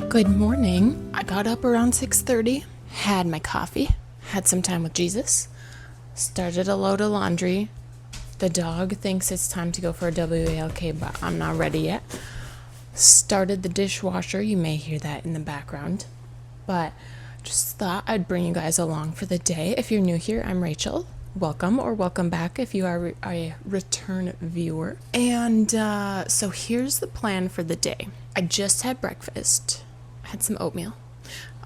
Good morning. I got up around 6:30, had my coffee, had some time with Jesus, started a load of laundry. The dog thinks it's time to go for a WALK, but I'm not ready yet. Started the dishwasher. You may hear that in the background, but just thought I'd bring you guys along for the day. If you're new here, I'm Rachel. Welcome or welcome back if you are a return viewer. And so here's the plan for the day. I just had breakfast. Had some oatmeal.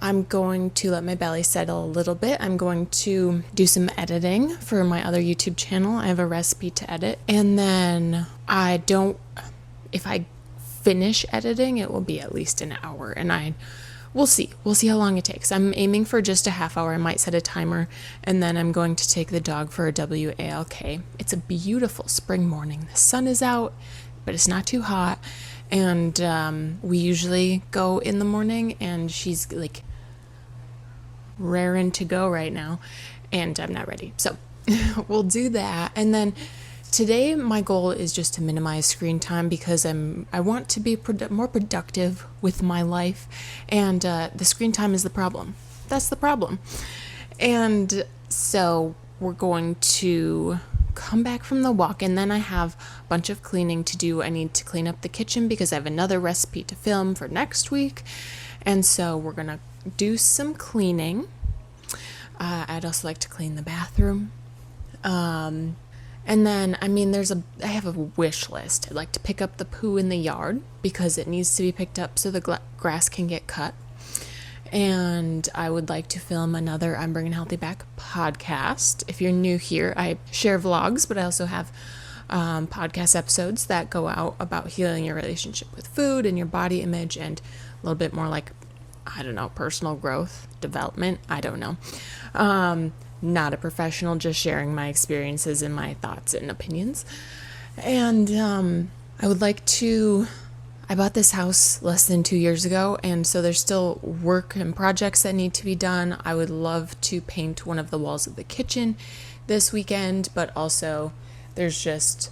I'm going to let my belly settle a little bit. I'm going to do some editing for my other YouTube channel. I have a recipe to edit. And then if I finish editing, it will be at least an hour. And we'll see. We'll see how long it takes. I'm aiming for just a half hour. I might set a timer. And then I'm going to take the dog for a WALK. It's a beautiful spring morning. The sun is out, but it's not too hot. And we usually go in the morning, and she's like raring to go right now, and I'm not ready. So we'll do that. And then today my goal is just to minimize screen time because I want to be more productive with my life, and the screen time is the problem. That's the problem. And so we're going to come back from the walk, and then I have a bunch of cleaning to do. I need to clean up the kitchen because I have another recipe to film for next week, and so we're gonna do some cleaning. I'd also like to clean the bathroom, and then I have a wish list. I'd like to pick up the poo in the yard because it needs to be picked up so the grass can get cut. And I would like to film another I'm Bringing Healthy Back podcast. If you're new here, I share vlogs, but I also have podcast episodes that go out about healing your relationship with food and your body image, and a little bit more like, personal growth, development. I don't know. Not a professional, just sharing my experiences and my thoughts and opinions. And I bought this house less than 2 years ago, and so there's still work and projects that need to be done. I would love to paint one of the walls of the kitchen this weekend, but also there's just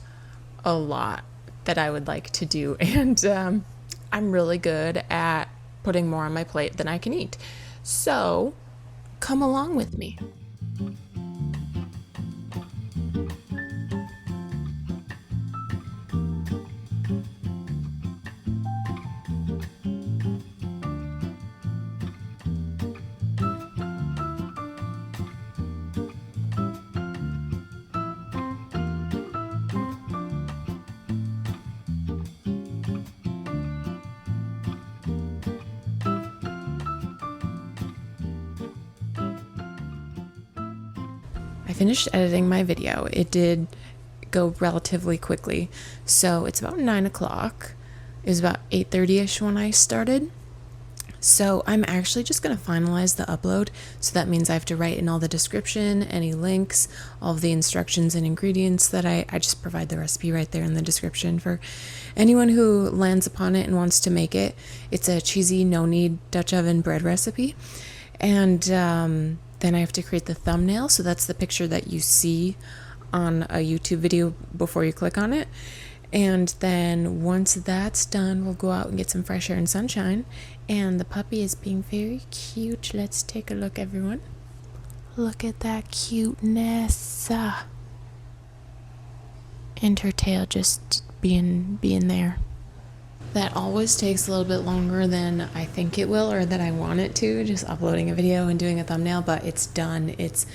a lot that I would like to do, and I'm really good at putting more on my plate than I can eat. So come along with me. I finished editing my video. It did go relatively quickly. So it's about 9 o'clock. It was about 8:30ish when I started. So I'm actually just going to finalize the upload. So that means I have to write in all the description, any links, all of the instructions and ingredients that I just provide the recipe right there in the description for anyone who lands upon it and wants to make it. It's a cheesy, no-knead Dutch oven bread recipe. And then I have to create the thumbnail. So that's the picture that you see on a YouTube video before you click on it. And then once that's done, we'll go out and get some fresh air and sunshine. And the puppy is being very cute. Let's take a look, everyone. Look at that cuteness. And her tail just being there. That always takes a little bit longer than I think it will, or that I want it to, just uploading a video and doing a thumbnail, but it's done. It's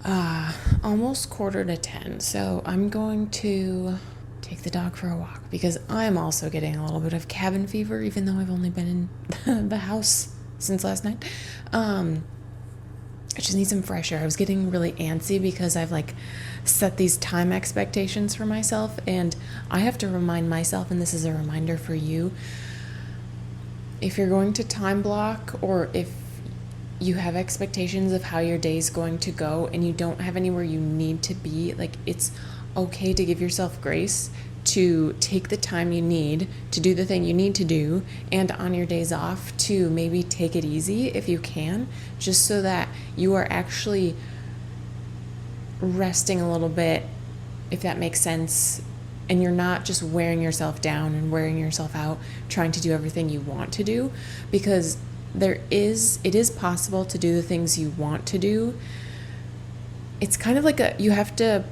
almost 9:45, so I'm going to take the dog for a walk because I'm also getting a little bit of cabin fever, even though I've only been in the house since last night. I just need some fresh air. I was getting really antsy because I've set these time expectations for myself, and I have to remind myself, and this is a reminder for you, if you're going to time block, or if you have expectations of how your day's going to go and you don't have anywhere you need to be, it's okay to give yourself grace to take the time you need to do the thing you need to do, and on your days off to maybe take it easy if you can, just so that you are actually resting a little bit, if that makes sense, and you're not just wearing yourself down and wearing yourself out trying to do everything you want to do, because it is possible to do the things you want to do. It's kind of like you have to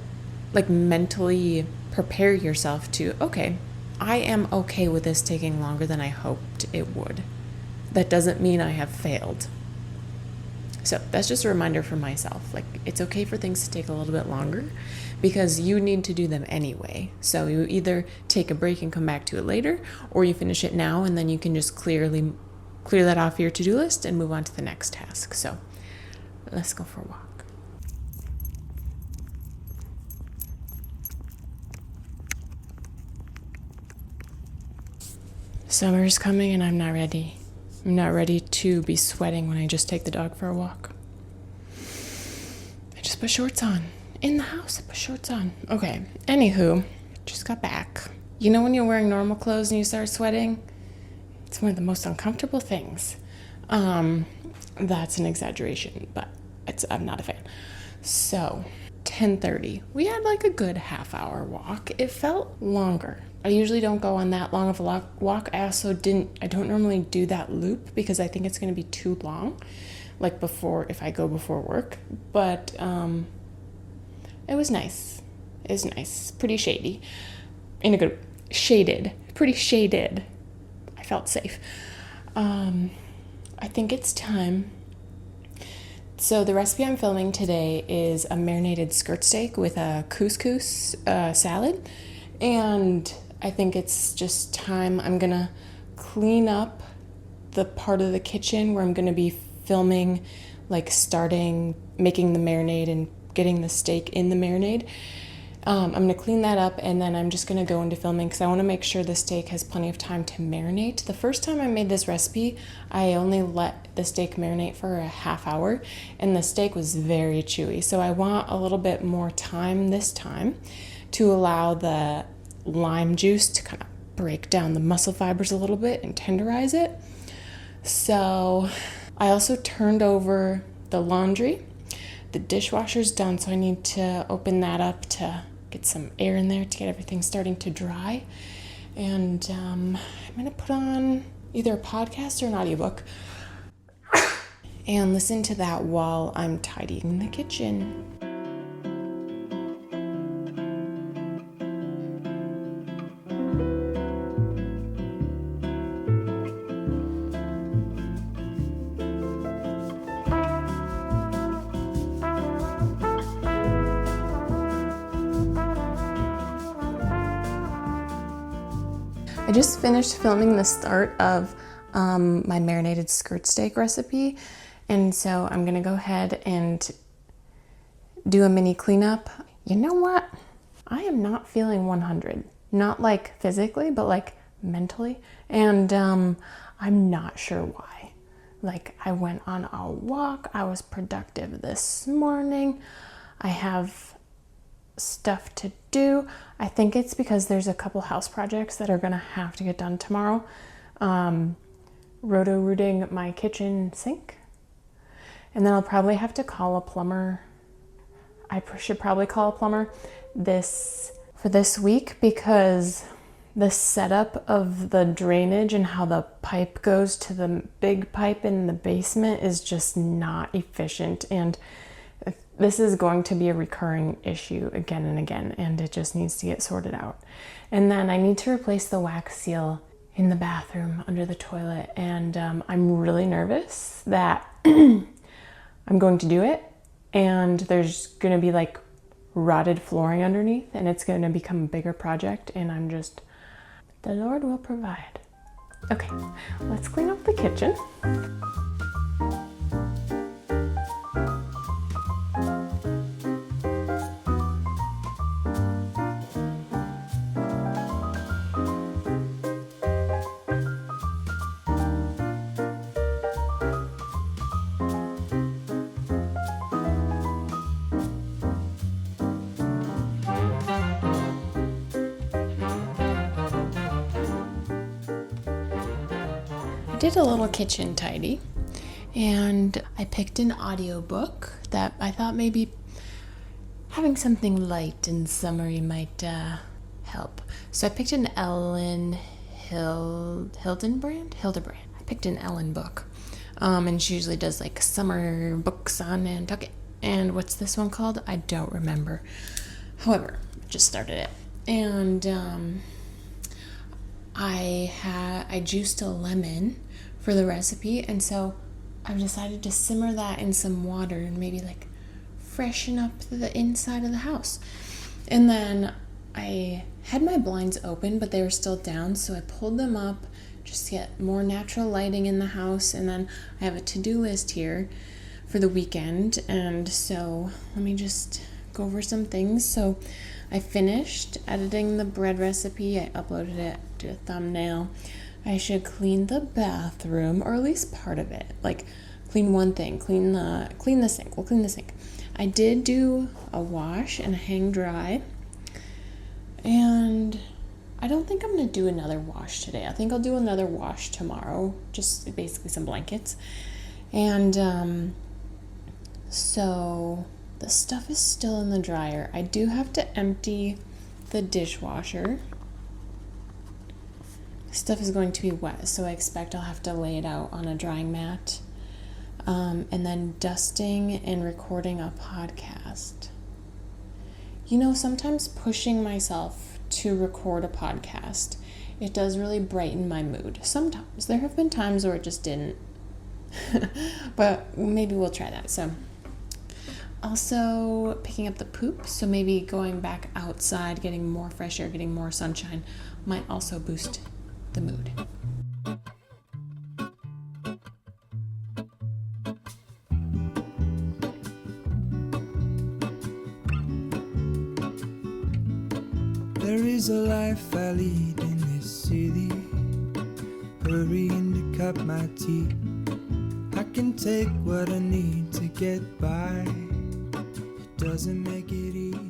like mentally prepare yourself to, okay, I am okay with this taking longer than I hoped it would. That doesn't mean I have failed. So that's just a reminder for myself. Like, it's okay for things to take a little bit longer because you need to do them anyway. So you either take a break and come back to it later, or you finish it now and then you can just clear that off your to-do list and move on to the next task. So let's go for a walk. Summer's coming and I'm not ready. I'm not ready to be sweating when I just take the dog for a walk. I just put shorts on. In the house, I put shorts on. Okay, anywho, just got back. You know when you're wearing normal clothes and you start sweating? It's one of the most uncomfortable things. That's an exaggeration, but I'm not a fan. So, 10:30. We had like a good half-hour walk. It felt longer. I usually don't go on that long of a walk. I don't normally do that loop because I think it's going to be too long, like if I go before work. But it was nice. It was nice. Pretty shady. Pretty shaded. I felt safe. I think it's time. So the recipe I'm filming today is a marinated skirt steak with a couscous salad. And I think it's just time. I'm gonna clean up the part of the kitchen where I'm gonna be filming, like making the marinade and getting the steak in the marinade. I'm gonna clean that up and then I'm just gonna go into filming because I wanna make sure the steak has plenty of time to marinate. The first time I made this recipe, I only let the steak marinate for a half hour and the steak was very chewy. So I want a little bit more time this time to allow the lime juice to kind of break down the muscle fibers a little bit and tenderize it. So I also turned over the laundry. The dishwasher's done, so I need to open that up to get some air in there to get everything starting to dry. And I'm gonna put on either a podcast or an audiobook and listen to that while I'm tidying the kitchen. I just finished filming the start of my marinated skirt steak recipe, and so I'm gonna go ahead and do a mini cleanup. You know what? I am not feeling 100. Not like physically, but like mentally, and I'm not sure why. Like, I went on a walk, I was productive this morning, I have stuff to do. I think it's because there's a couple house projects that are gonna have to get done tomorrow. Roto-rooting my kitchen sink, and then I'll probably have to call a plumber. I should probably call a plumber for this week because the setup of the drainage and how the pipe goes to the big pipe in the basement is just not efficient, and this is going to be a recurring issue again and again, and it just needs to get sorted out. And then I need to replace the wax seal in the bathroom under the toilet, and I'm really nervous that I'm going to do it and there's going to be like rotted flooring underneath and it's going to become a bigger project, and the Lord will provide. Okay, let's clean up the kitchen. I did a little kitchen tidy, and I picked an audiobook that I thought maybe having something light and summery might help. So I picked an Hildebrand. I picked an Ellen book. And she usually does like summer books on Nantucket. And what's this one called? I don't remember. However, just started it. And I juiced a lemon for the recipe, and so I've decided to simmer that in some water and maybe like freshen up the inside of the house. And then I had my blinds open, but they were still down, so I pulled them up just to get more natural lighting in the house. And then I have a to-do list here for the weekend, and so let me just go over some things. So I finished editing the bread recipe. I uploaded it to a thumbnail. I should clean the bathroom, or at least part of it. Like clean one thing, clean the sink. We'll clean the sink. I did do a wash and a hang dry, and I don't think I'm gonna do another wash today. I think I'll do another wash tomorrow, just basically some blankets. And so the stuff is still in the dryer. I do have to empty the dishwasher. Stuff is going to be wet, so I expect I'll have to lay it out on a drying mat. And then dusting and recording a podcast. You know, sometimes pushing myself to record a podcast, it does really brighten my mood. Sometimes. There have been times where it just didn't. But maybe we'll try that. So also picking up the poop, so maybe going back outside, getting more fresh air, getting more sunshine might also boost the mood. There is a life I lead in this city, hurrying to cut my teeth. I can take what I need to get by. It doesn't make it easy.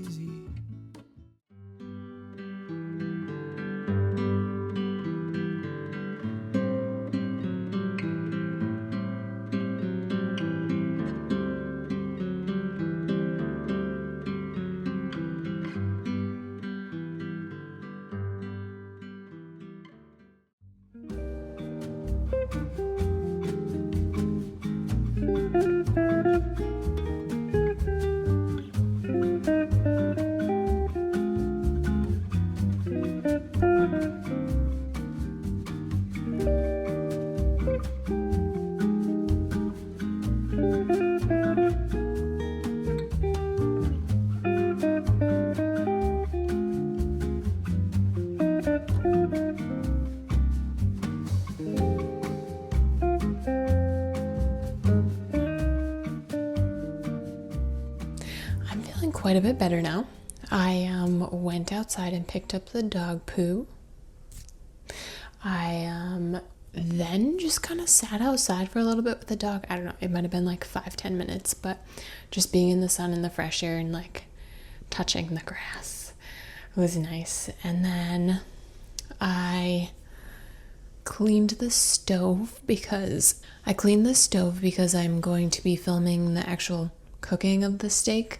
Quite a bit better now. I went outside and picked up the dog poo. I then just kind of sat outside for a little bit with the dog. I don't know, it might have been like 5-10 minutes, but just being in the sun and the fresh air and like touching the grass was nice. And then I cleaned the stove because I'm going to be filming the actual cooking of the steak.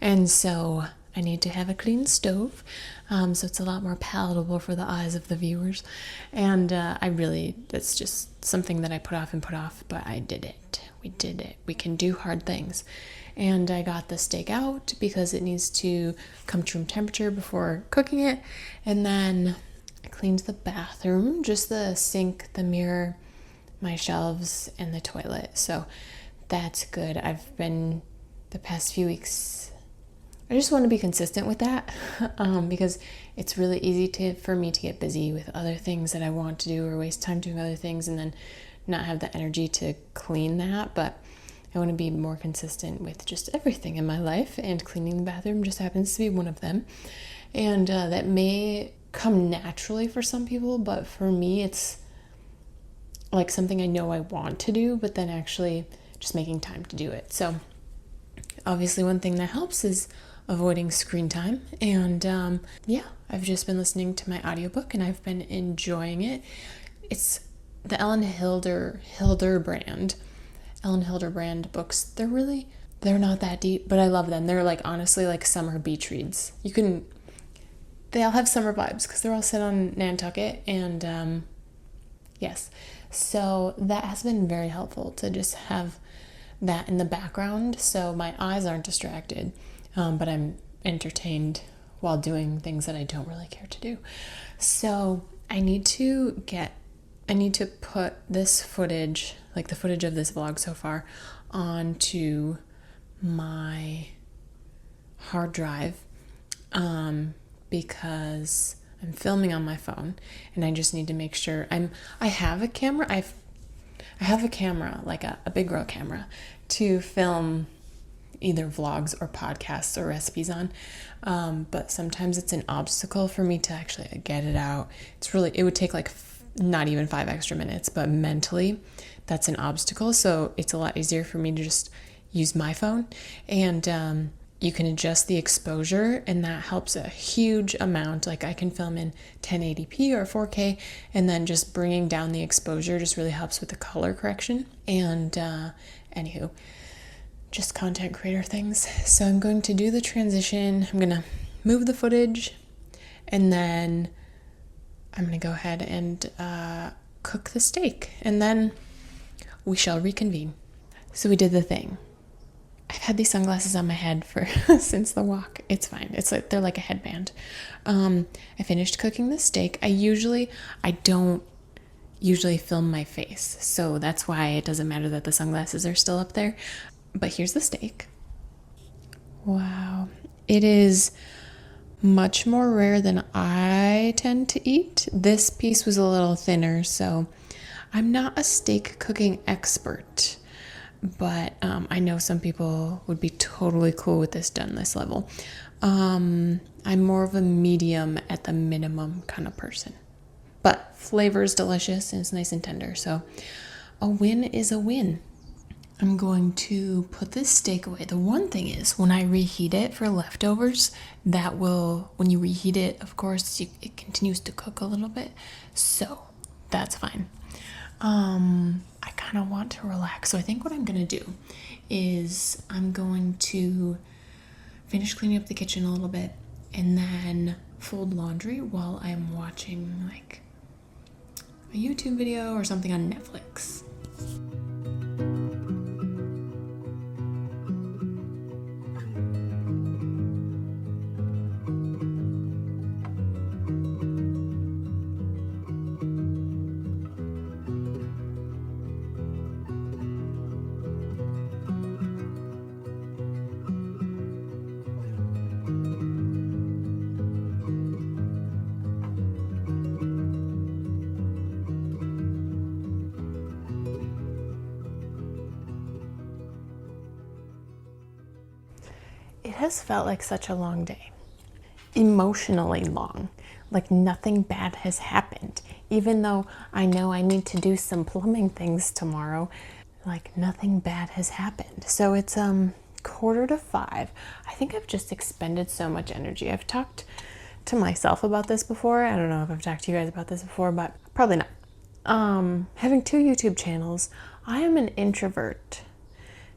And so I need to have a clean stove, so it's a lot more palatable for the eyes of the viewers. And that's just something that I put off, but I did it. We did it. We can do hard things. And I got the steak out because it needs to come to room temperature before cooking it. And then I cleaned the bathroom, just the sink, the mirror, my shelves, and the toilet. So that's good. I've been the past few weeks, I just want to be consistent with that because it's really easy for me to get busy with other things that I want to do or waste time doing other things and then not have the energy to clean that. But I want to be more consistent with just everything in my life, and cleaning the bathroom just happens to be one of them. And that may come naturally for some people, but for me it's like something I know I want to do, but then actually just making time to do it. So obviously one thing that helps is avoiding screen time. And I've just been listening to my audiobook and I've been enjoying it. It's the Ellen Hilderbrand books. They're not that deep, but I love them. They're like honestly like summer beach reads. they all have summer vibes because they're all set on Nantucket, and yes, so that has been very helpful to just have that in the background so my eyes aren't distracted, but I'm entertained while doing things that I don't really care to do. So I need to put this footage, like the footage of this vlog so far, onto my hard drive, because I'm filming on my phone and I just need to make sure I have a camera. I have a camera, like a big girl camera, to film either vlogs or podcasts or recipes on, but sometimes it's an obstacle for me to actually get it out. It would take like not even 5 extra minutes, but mentally that's an obstacle. So it's a lot easier for me to just use my phone, and you can adjust the exposure, and that helps a huge amount. Like I can film in 1080p or 4K, and then just bringing down the exposure just really helps with the color correction. And anywho, just content creator things. So I'm going to do the transition. I'm gonna move the footage, and then I'm gonna go ahead and cook the steak, and then we shall reconvene. So we did the thing. I've had these sunglasses on my head for since the walk. It's fine. It's like they're like a headband. I finished cooking the steak. I don't usually film my face, so that's why it doesn't matter that the sunglasses are still up there. But here's the steak. Wow. It is much more rare than I tend to eat. This piece was a little thinner, so I'm not a steak cooking expert, but I know some people would be totally cool with this done this level. I'm more of a medium at the minimum kind of person, but flavor is delicious and it's nice and tender, so a win is a win. I'm going to put this steak away. The one thing is, when I reheat it for leftovers, when you reheat it, of course, it continues to cook a little bit, so that's fine. I kind of want to relax, so I think what I'm going to do is I'm going to finish cleaning up the kitchen a little bit and then fold laundry while I'm watching like a YouTube video or something on Netflix. It has felt like such a long day, emotionally long, like nothing bad has happened. Even though I know I need to do some plumbing things tomorrow, like nothing bad has happened. So it's 4:45. I think I've just expended so much energy. I've talked to myself about this before. I don't know if I've talked to you guys about this before, but probably not. Having 2 YouTube channels, I am an introvert.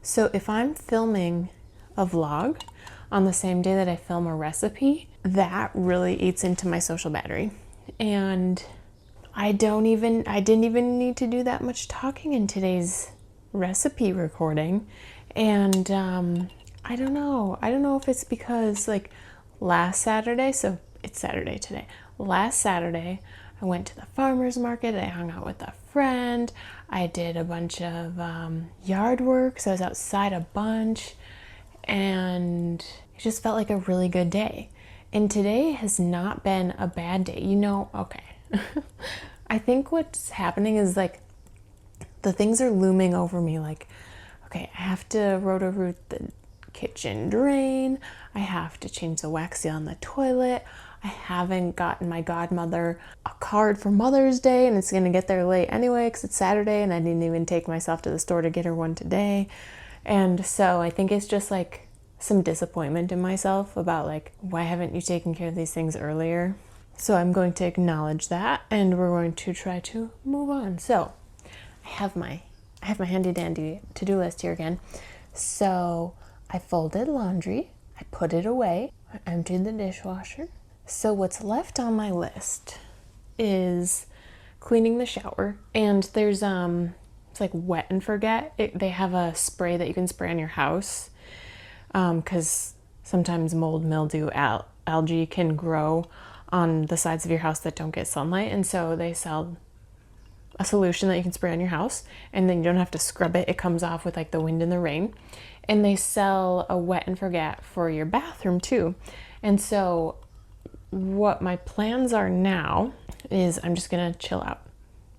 So if I'm filming a vlog on the same day that I film a recipe, that really eats into my social battery. And I didn't even need to do that much talking in today's recipe recording. And I don't know if it's because like last Saturday, so it's Saturday today. Last Saturday, I went to the farmer's market. I hung out with a friend. I did a bunch of yard work, so I was outside a bunch. And it just felt like a really good day. And today has not been a bad day. Okay. I think what's happening is like the things are looming over me. Like, okay, I have to roto-root the kitchen drain. I have to change the wax seal on the toilet. I haven't gotten my godmother a card for Mother's Day, and it's going to get there late anyway because it's Saturday, and I didn't even take myself to the store to get her one today. And so I think it's just like some disappointment in myself about like, why haven't you taken care of these things earlier? So I'm going to acknowledge that, and we're going to try to move on. So I have my handy dandy to-do list here again. So I folded laundry, I put it away, I emptied the dishwasher, So what's left on my list is cleaning the shower, and there's it's like wet and forget. They have a spray that you can spray on your house because sometimes mold, mildew, algae can grow on the sides of your house that don't get sunlight, and so they sell a solution that you can spray on your house, and then you don't have to scrub it. It comes off with like the wind and the rain. And they sell a wet and forget for your bathroom too. And so what my plans are now is I'm just gonna chill out,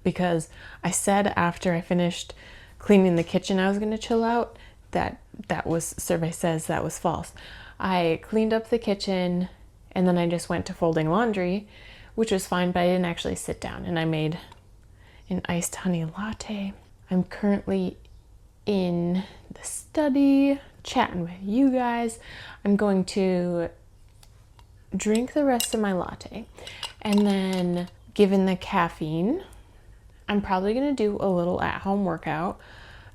because I said after I finished cleaning the kitchen I was gonna chill out. That was, survey says that was false. I cleaned up the kitchen and then I just went to folding laundry, which was fine, but I didn't actually sit down, and I made an iced honey latte. I'm currently in the study chatting with you guys. I'm going to drink the rest of my latte, and then given the caffeine, I'm probably going to do a little at-home workout.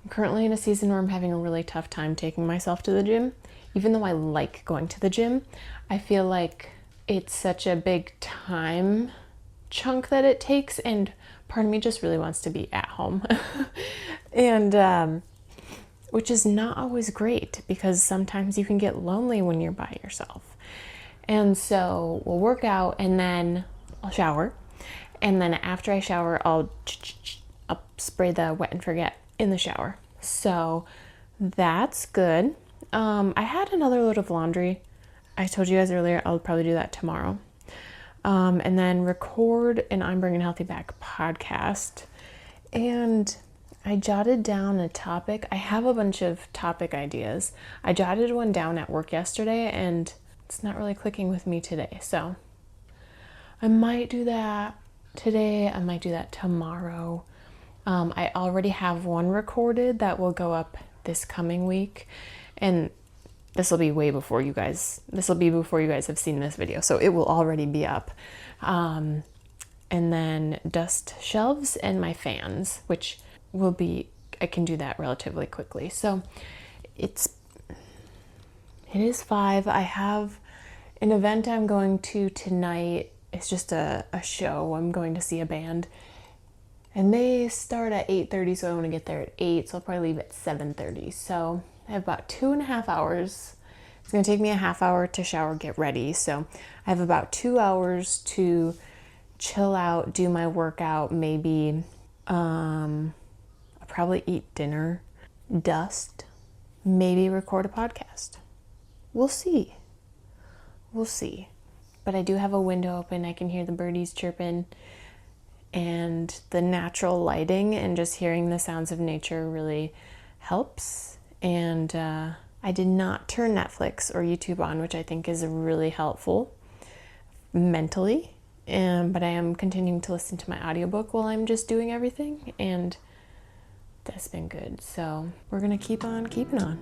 I'm currently in a season where I'm having a really tough time taking myself to the gym. Even though I like going to the gym, I feel like it's such a big time chunk that it takes, and part of me just really wants to be at home. And which is not always great, because sometimes you can get lonely when you're by yourself. And so we'll work out, and then I'll shower, and then after I shower I'll spray the wet and forget in the shower. So that's good. I had another load of laundry. I told you guys earlier I'll probably do that tomorrow. And then record an I'm Bringing Healthy Back podcast. And I jotted down a topic. I have a bunch of topic ideas. I jotted one down at work yesterday, and it's not really clicking with me today. So I might do that today. I might do that tomorrow. I already have one recorded that will go up this coming week, and this will be way before you guys, have seen this video, so it will already be up. And then dust shelves and my fans, which will be, I can do that relatively quickly. So it is 5. I have an event I'm going to tonight. It's just a show. I'm going to see a band, and they start at 8:30, so I want to get there at 8, so I'll probably leave at 7:30. So I have about 2.5 hours. It's going to take me a half hour to shower, get ready. So I have about 2 hours to chill out, do my workout, maybe I'll probably eat dinner, dust, maybe record a podcast. We'll see. But I do have a window open. I can hear the birdies chirping, and the natural lighting and just hearing the sounds of nature really helps. And I did not turn Netflix or YouTube on, which I think is really helpful mentally. But I am continuing to listen to my audiobook while I'm just doing everything, and that's been good. So we're gonna keep on keeping on.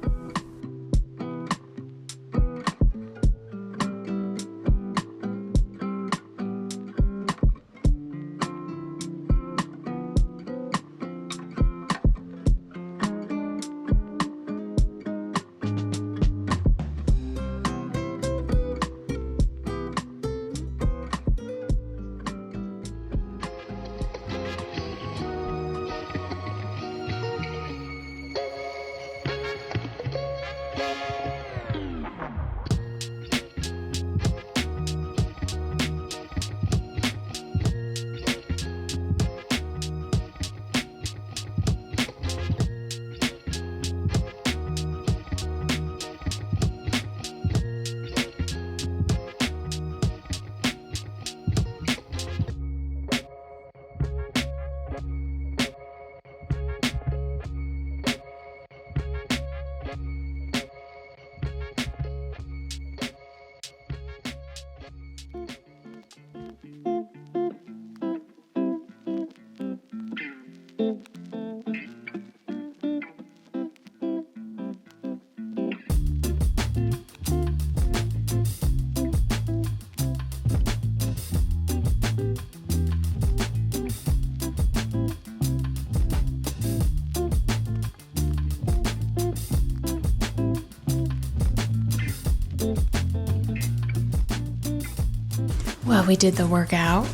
Well, we did the workout.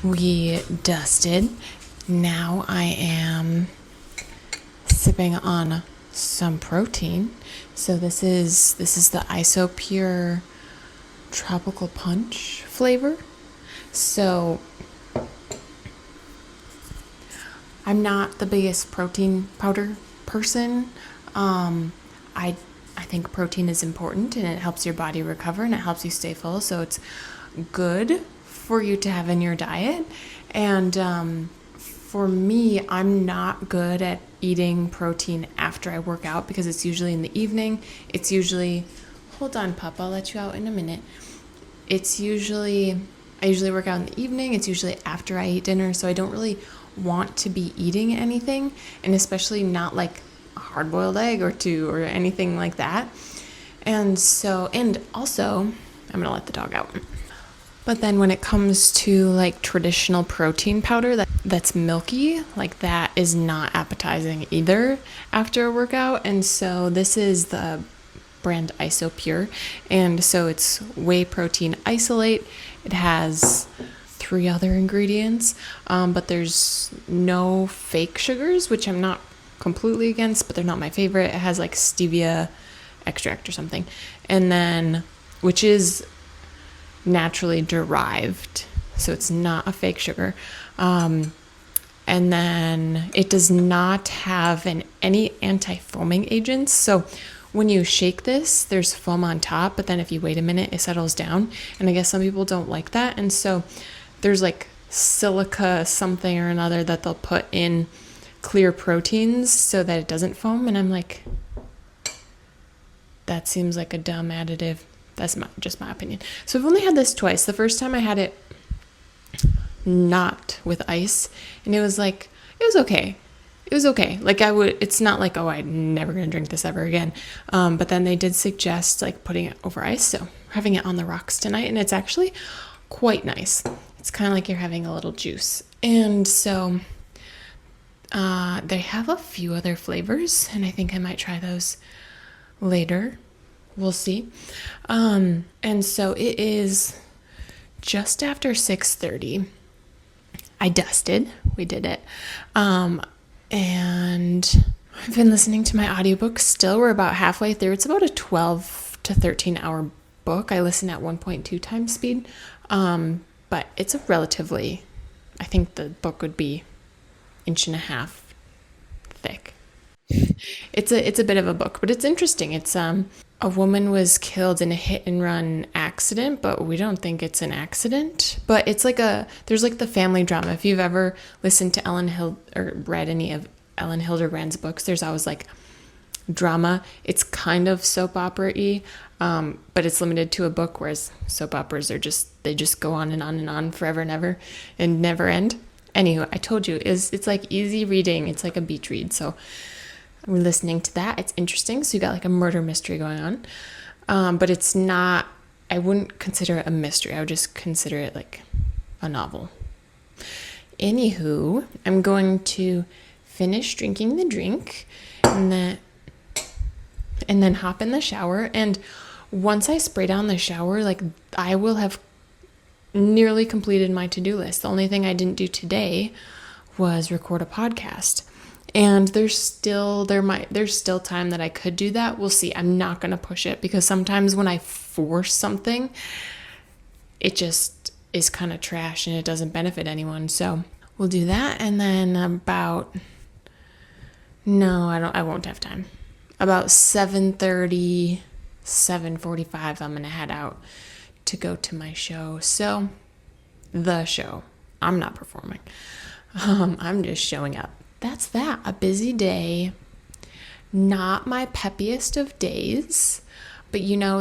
We dusted. Now I am sipping on some protein. So this is the Isopure tropical punch flavor. So I'm not the biggest protein powder person. I think protein is important and it helps your body recover and it helps you stay full. So it's good for you to have in your diet. And for me, I'm not good at eating protein after I work out because it's usually in the evening. It's usually, hold on, pup, I'll let you out in a minute. I usually work out in the evening. It's usually after I eat dinner. So I don't really want to be eating anything, and especially not like a hard-boiled egg or two or anything like that. And also, I'm gonna let the dog out. But then when it comes to like traditional protein powder that's milky, like that is not appetizing either after a workout. And so this is the brand Isopure, and so it's whey protein isolate. It has 3 other ingredients, but there's no fake sugars, which I'm not completely against, but they're not my favorite. It has like stevia extract or something, and then which is naturally derived, so it's not a fake sugar. And then it does not have any anti-foaming agents. So when you shake this, there's foam on top, but then if you wait a minute, it settles down. And I guess some people don't like that. And so there's like silica something or another that they'll put in clear proteins so that it doesn't foam. And I'm like, that seems like a dumb additive. That's just my opinion. So I've only had this twice. The first time I had it not with ice, and it was okay. It was okay. Like it's not like, oh, I'm never going to drink this ever again. But then they did suggest like putting it over ice. So we're having it on the rocks tonight, and it's actually quite nice. It's kind of like you're having a little juice. And so they have a few other flavors, and I think I might try those later. We'll see. And so it is just after 6:30. I dusted. We did it. And I've been listening to my audiobooks still. We're about halfway through. It's about a 12 to 13 hour book. I listen at 1.2 times speed. But it's a relatively, I think the book would be 1.5 inches thick. It's a bit of a book, but it's interesting. It's a woman was killed in a hit and run accident, but we don't think it's an accident. But it's like there's like the family drama. If you've ever listened to or read any of Ellen Hilderbrand's books, there's always like drama. It's kind of soap opera-y, but it's limited to a book, whereas soap operas they just go on and on forever and ever and never end. Anywho, I told you, it's like easy reading. It's like a beach read. So we're listening to that. It's interesting. So you got like a murder mystery going on. But it's not, I wouldn't consider it a mystery. I would just consider it like a novel. Anywho, I'm going to finish drinking the drink and then hop in the shower. And once I spray down the shower, like I will have nearly completed my to-do list. The only thing I didn't do today was record a podcast. And there's still time that I could do that. We'll see. I'm not going to push it because sometimes when I force something, it just is kind of trash and it doesn't benefit anyone. So we'll do that. And then I won't have time. About 7:30, 7:45, I'm going to head out to go to my show. So the show, I'm not performing. I'm just showing up. That's that. A busy day. Not my peppiest of days, but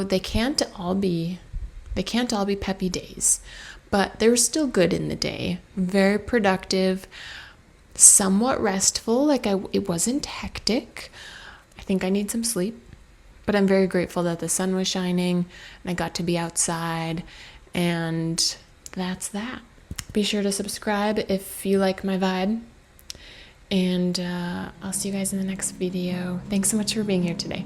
they can't all be peppy days. But they were still good in the day. Very productive, somewhat restful. It wasn't hectic. I think I need some sleep, but I'm very grateful that the sun was shining and I got to be outside, and that's that. Be sure to subscribe if you like my vibe. And I'll see you guys in the next video. Thanks so much for being here today.